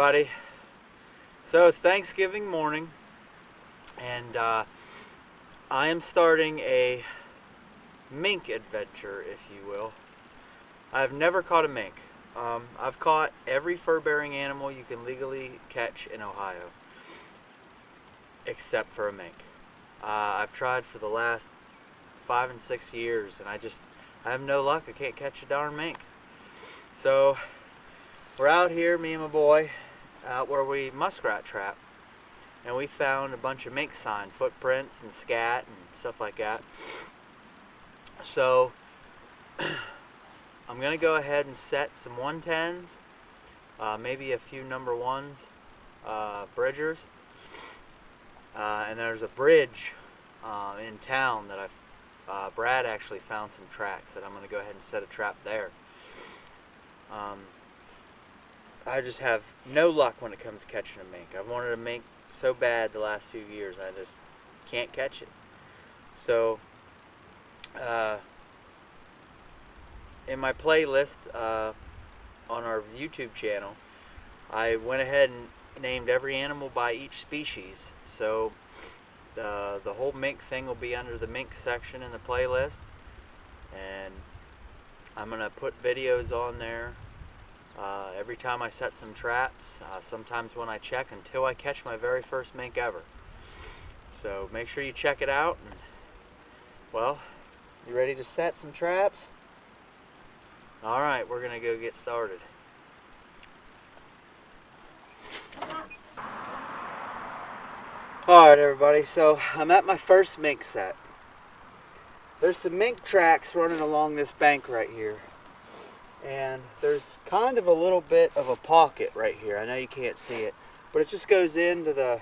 everybody. So it's Thanksgiving morning, and I am starting a mink adventure, if you will. I've never caught a mink. I've caught every fur-bearing animal you can legally catch in Ohio, except for a mink. I've tried for the last 5 and 6 years, and I have no luck. I can't catch a darn mink. So we're out here, me and my boy, out where we muskrat trap, and we found a bunch of mink sign footprints and scat and stuff like that. So I'm going to go ahead and set some 110s, maybe a few number ones, bridgers, and there's a bridge in town that Brad actually found some tracks that I'm going to go ahead and set a trap there. I just have no luck when it comes to catching a mink. I've wanted a mink so bad the last few years, I just can't catch it. So in my playlist on our YouTube channel, I went ahead and named every animal by each species. So the whole mink thing will be under the mink section in the playlist, and I'm going to put videos on there every time I set some traps, sometimes when I check, until I catch my very first mink ever. So make sure you check it out. And, well, you ready to set some traps? Alright, we're going to go get started. Alright everybody, so I'm at my first mink set. There's some mink tracks running along this bank right here. And there's kind of a little bit of a pocket right here. I know you can't see it, but it just goes into the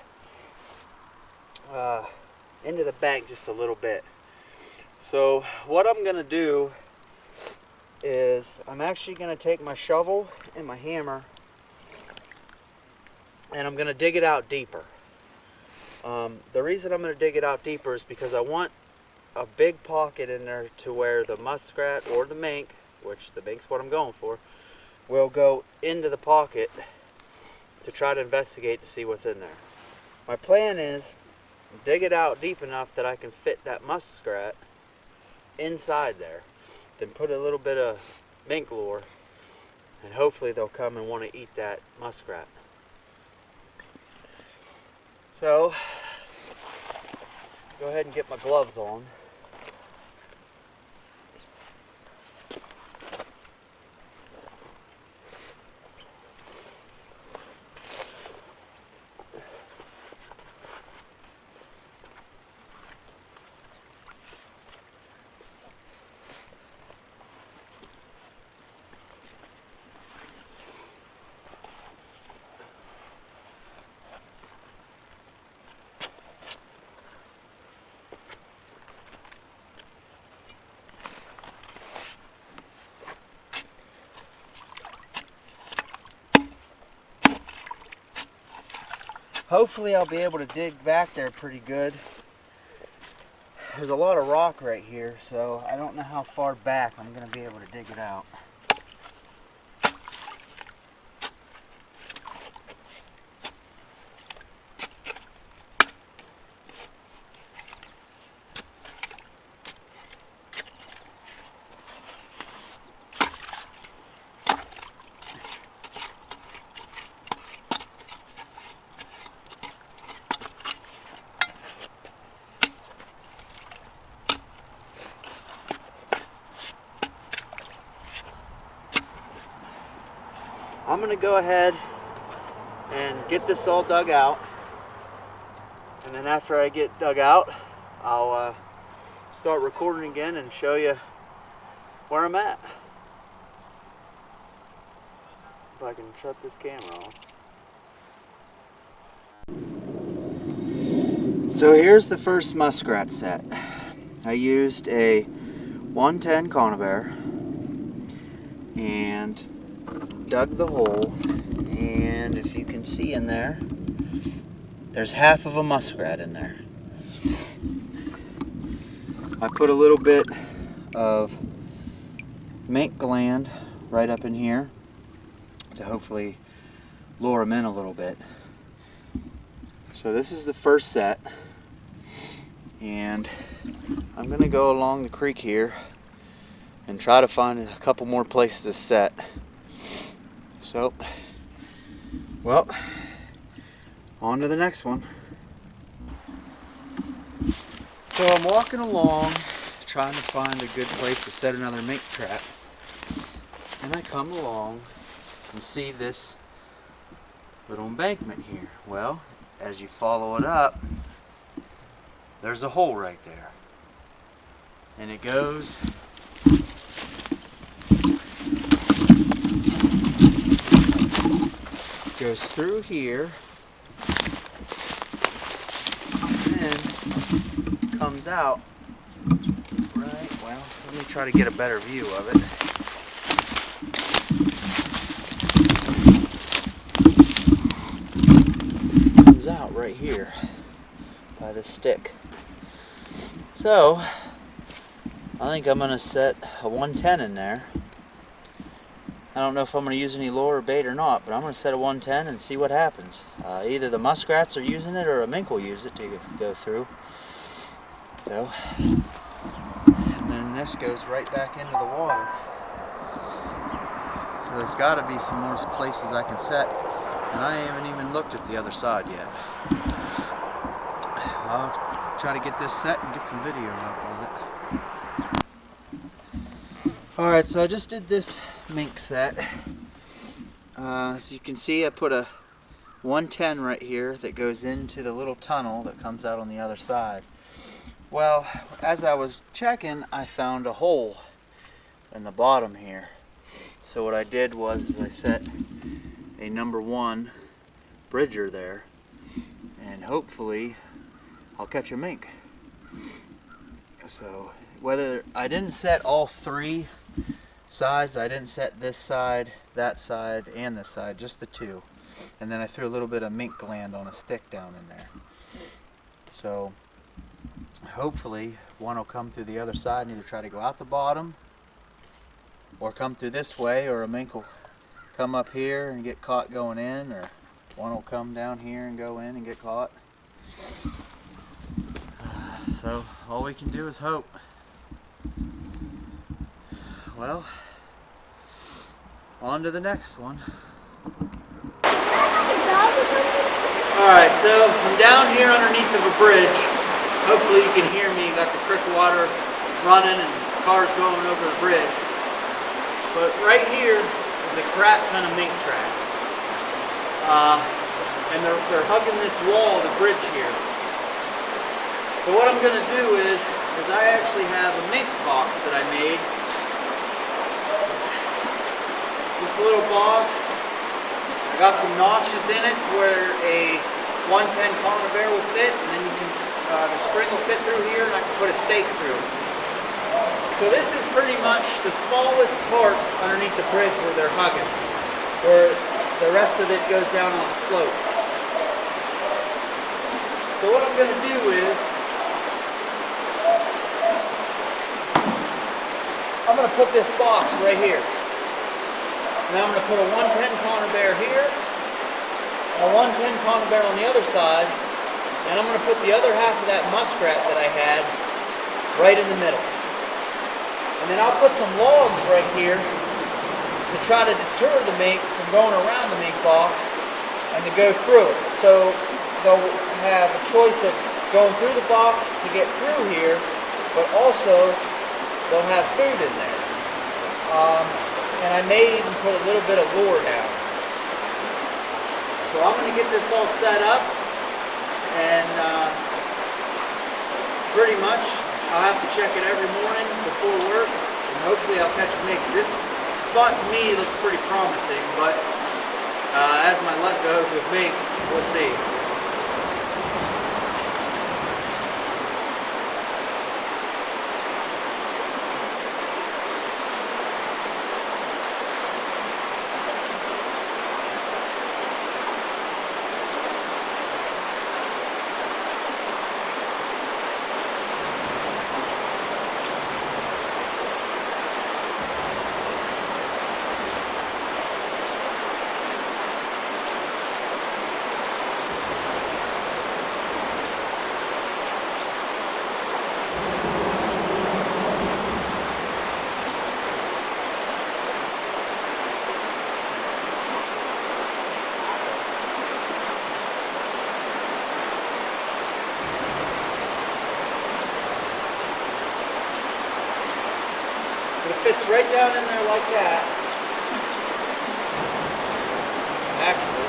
bank just a little bit. So what I'm going to do is I'm actually going to take my shovel and my hammer, and I'm going to dig it out deeper. The reason I'm going to dig it out deeper is because I want a big pocket in there to where the muskrat or the mink, which the mink's what I'm going for, will go into the pocket to try to investigate to see what's in there. My plan is dig it out deep enough that I can fit that muskrat inside there, then put a little bit of mink lure, and hopefully they'll come and want to eat that muskrat. So go ahead and get my gloves on. Hopefully I'll be able to dig back there pretty good. There's a lot of rock right here, so I don't know how far back I'm going to be able to dig it out. I'm going to go ahead and get this all dug out, and then after I get dug out, I'll start recording again and show you where I'm at. If I can shut this camera off. So here's the first muskrat set. I used a 110 conibear and dug the hole, and if you can see in there, there's half of a muskrat in there. I put a little bit of mink gland right up in here to hopefully lure them in a little bit. So this is the first set, and I'm going to go along the creek here and try to find a couple more places to set. So, well, on to the next one. So I'm walking along trying to find a good place to set another mink trap, and I come along and see this little embankment here. Well, as you follow it up, there's a hole right there, and it goes through here and comes out right, well, let me try to get a better view of it. Comes out right here by the stick. So I think I'm going to set a 110 in there. I don't know if I'm going to use any lure or bait or not, but I'm going to set a 110 and see what happens. Either the muskrats are using it or a mink will use it to go through. So, and then this goes right back into the water. So there's got to be some more places I can set, and I haven't even looked at the other side yet. I'll try to get this set and get some video up of it. Alright, so I just did this mink set. As you can see, I put a 110 right here that goes into the little tunnel that comes out on the other side. Well, as I was checking, I found a hole in the bottom here. So what I did was I set a #1 bridger there, and hopefully I'll catch a mink. So whether I didn't set all 3 sides, I didn't set this side, that side, and this side, just the 2. And then I threw a little bit of mink gland on a stick down in there. So hopefully one will come through the other side and either try to go out the bottom or come through this way, or a mink will come up here and get caught going in, or one will come down here and go in and get caught. So all we can do is hope. Well, on to the next one. Alright, so I'm down here underneath of a bridge. Hopefully you can hear me. Got the creek water running and cars going over the bridge. But right here is a crap ton of mink tracks. And they're hugging this wall of the bridge here. So what I'm going to do is I actually have a mink box that I made. Just a little box. I got some notches in it where a 110 conibear will fit, and then you can, the spring will fit through here, and I can put a stake through. So this is pretty much the smallest part underneath the bridge where they're hugging, where the rest of it goes down on the slope. So what I'm going to do is I'm going to put this box right here. Now I'm going to put a 110 conibear here, a 110 conibear on the other side, and I'm going to put the other half of that muskrat that I had right in the middle. And then I'll put some logs right here to try to deter the mink from going around the mink box and to go through it. So they'll have a choice of going through the box to get through here, but also they'll have food in there. And I may even put a little bit of lure down. So I'm going to get this all set up, and pretty much I'll have to check it every morning before work, and hopefully I'll catch a mink. This spot to me looks pretty promising, but as my luck goes with mink, we'll see. It fits right down in there like that. Actually.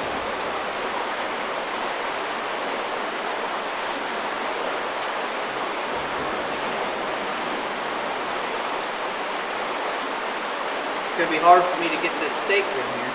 It's going to be hard for me to get this stake in here.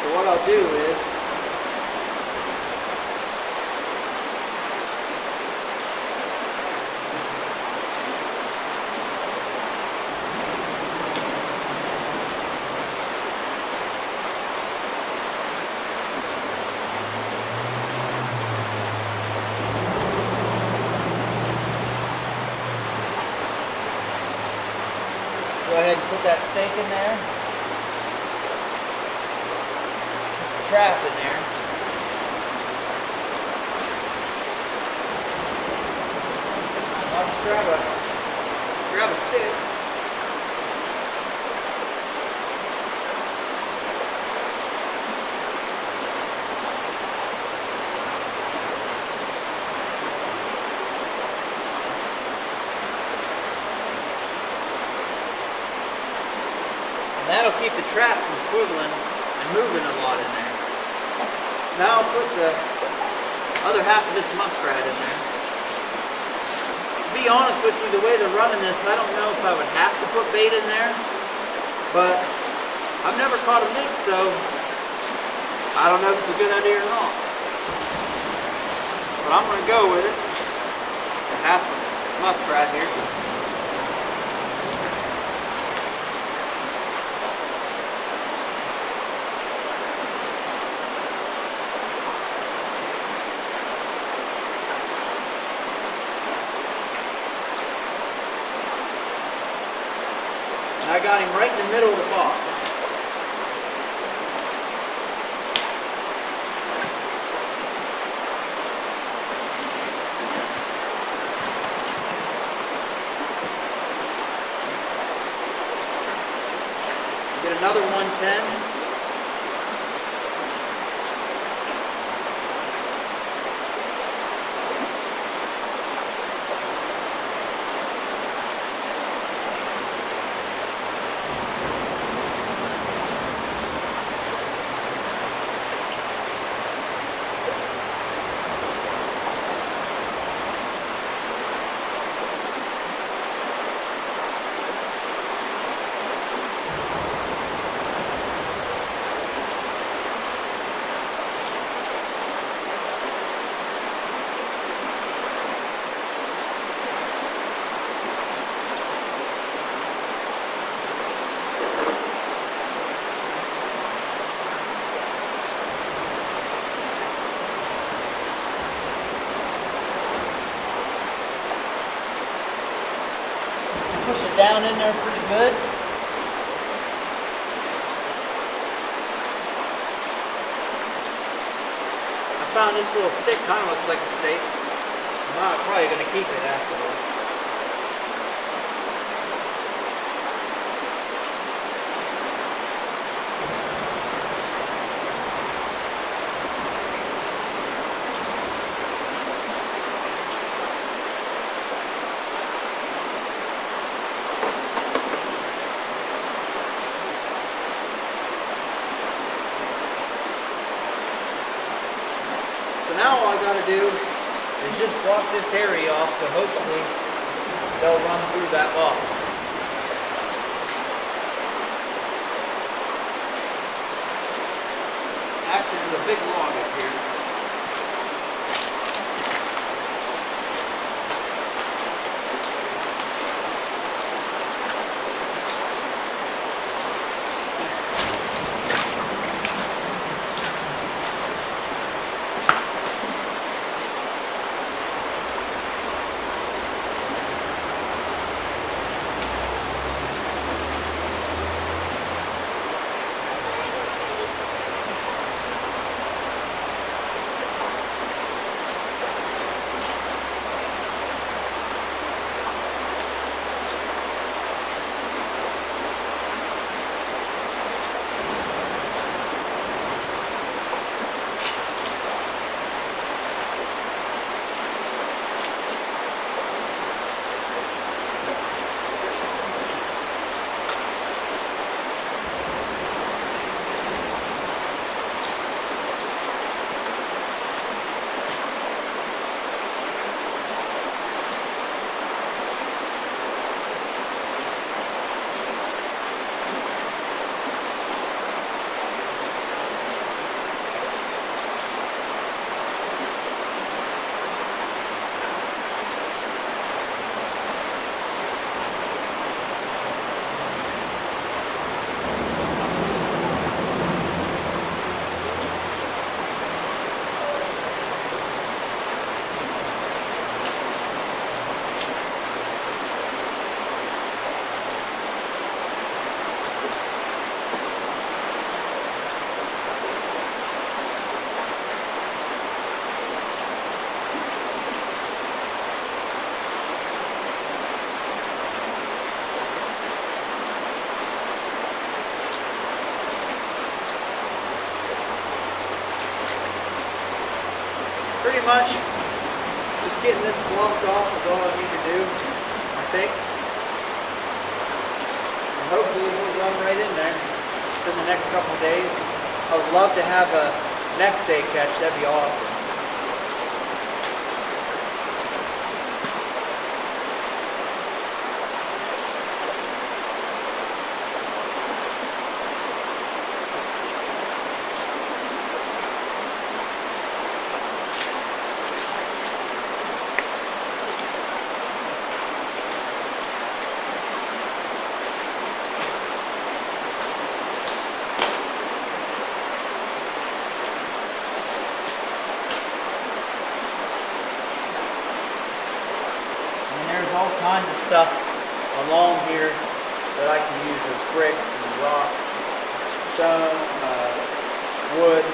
So what I'll do is go ahead and put that stake in there. Trap in there. I'll just grab a stick. And that'll keep the trap from swiveling and moving a lot in there. Now I'll put the other half of this muskrat in there. To be honest with you, the way they're running this, I don't know if I would have to put bait in there, but I've never caught a mink, so I don't know if it's a good idea or not. But I'm going to go with it. The half muskrat here. I got him right in the middle of the box. Get another 110. Push it down in there pretty good. I found this little stick kind of looks like a steak. I'm probably going to keep it afterwards. Now all I got to do is just block this area off, so hopefully they'll run through that box. Actually, there's a big log up here. much just getting this blocked off is all I need to do, I think. And hopefully we'll run right in there in the next couple of days. I would love to have a next day catch. That'd be awesome. All kinds of stuff along here that I can use as bricks and rocks, stone, wood.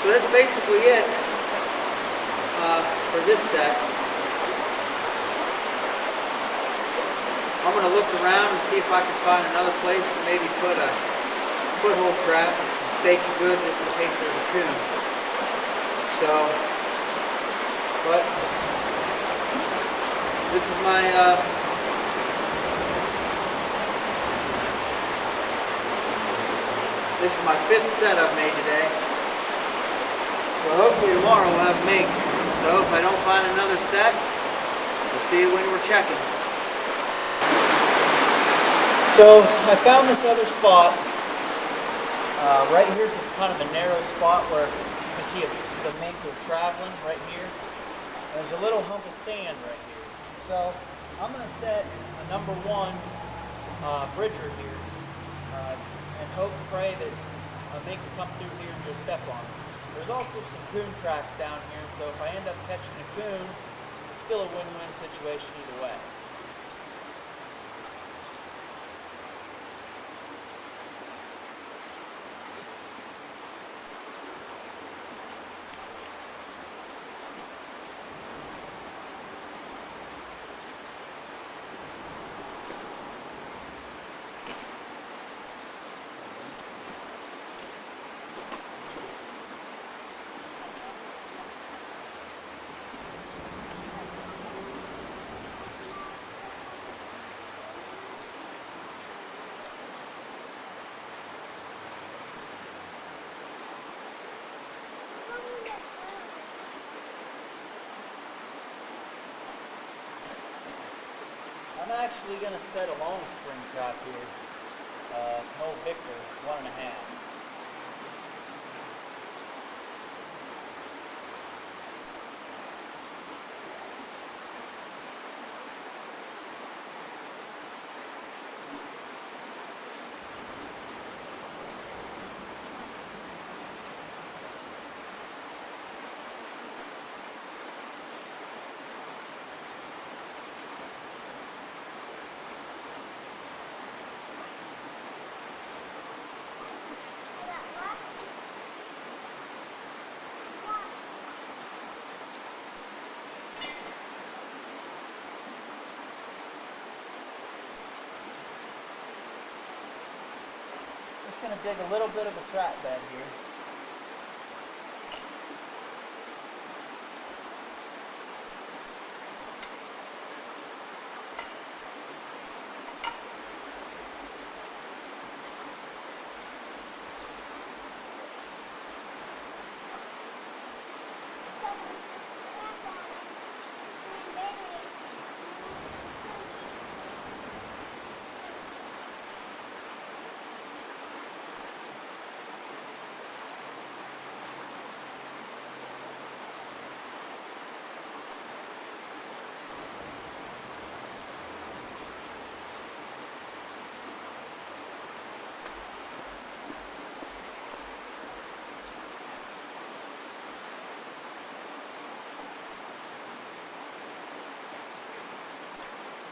So that's basically it for this set. I'm going to look around and see if I can find another place to maybe put a foothold trap and stake good just in case there's a coon. So, but this is my fifth set I've made today. So hopefully tomorrow we'll have mink. So if I don't find another set, we'll see you when we're checking. So I found this other spot. Right here's kind of a narrow spot where you can see the mink are traveling right here. There's a little hump of sand right here. So I'm going to set a number 1 bridger here and hope and pray that a mink will come through here and just step on it. There's also some coon tracks down here, so if I end up catching a coon, it's still a win-win situation either way. I'm actually going to set a long string trap here, an old Victor 1.5. Going to dig a little bit of a trap bed here.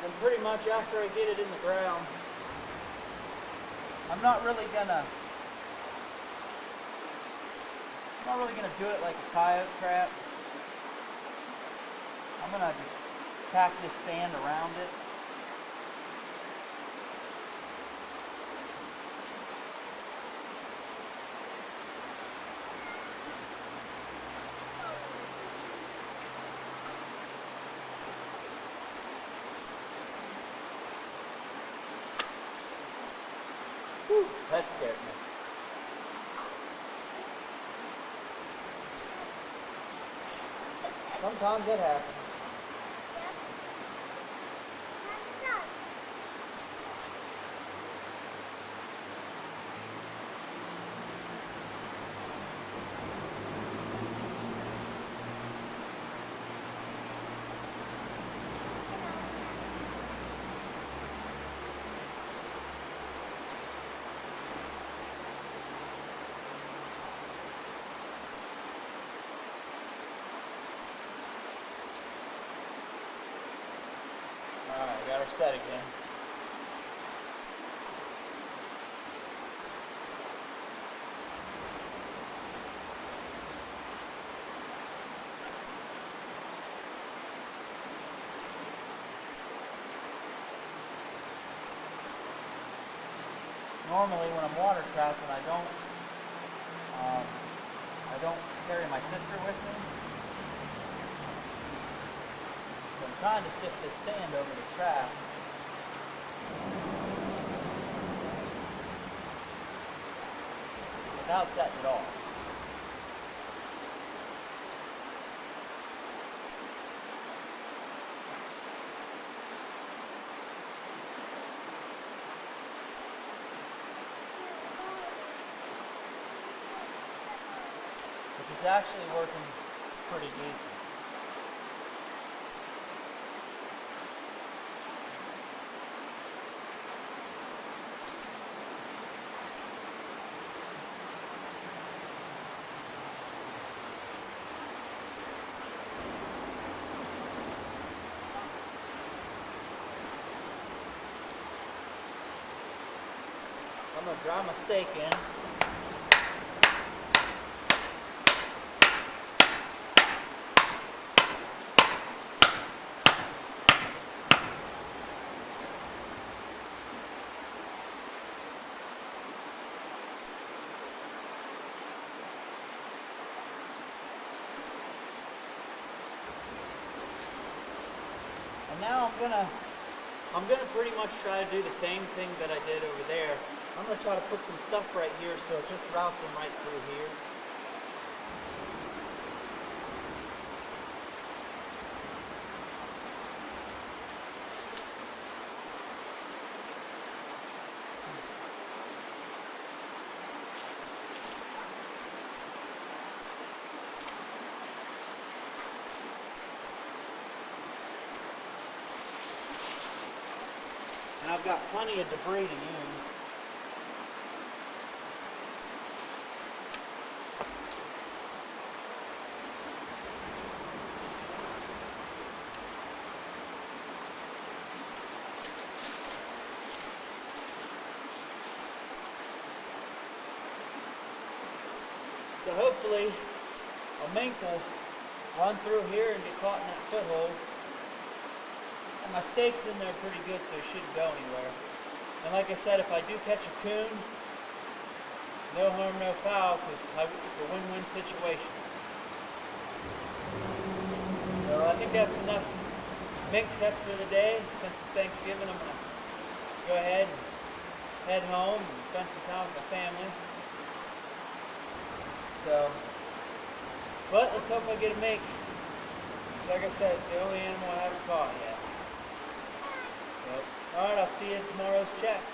And pretty much after I get it in the ground, I'm not really gonna do it like a coyote trap. I'm gonna just pack this sand around it. Whew, that scared me. Sometimes it happens. Alright, got her set again. Normally when I'm water trapping, I don't carry my sister with me. So I'm trying to sift this sand over the trap. Without setting it off. Which is actually working pretty decent. I'm going to dry my steak in. And now I'm gonna pretty much try to do the same thing that I did over there. I'm gonna try to put some stuff right here so it just routes them right through here. And I've got plenty of debris to use. So hopefully a mink will run through here and get caught in that foothold. And my steak's in there pretty good, so it shouldn't go anywhere. And like I said, if I do catch a coon, no harm, no foul, because it's a win-win situation. So I think that's enough mink sets for the day. Since it's Thanksgiving, I'm going to go ahead and head home and spend some time with my family. So, but let's hope I get a mink. Like I said, it's the only animal I haven't caught yet. Alright, I'll see you in tomorrow's checks.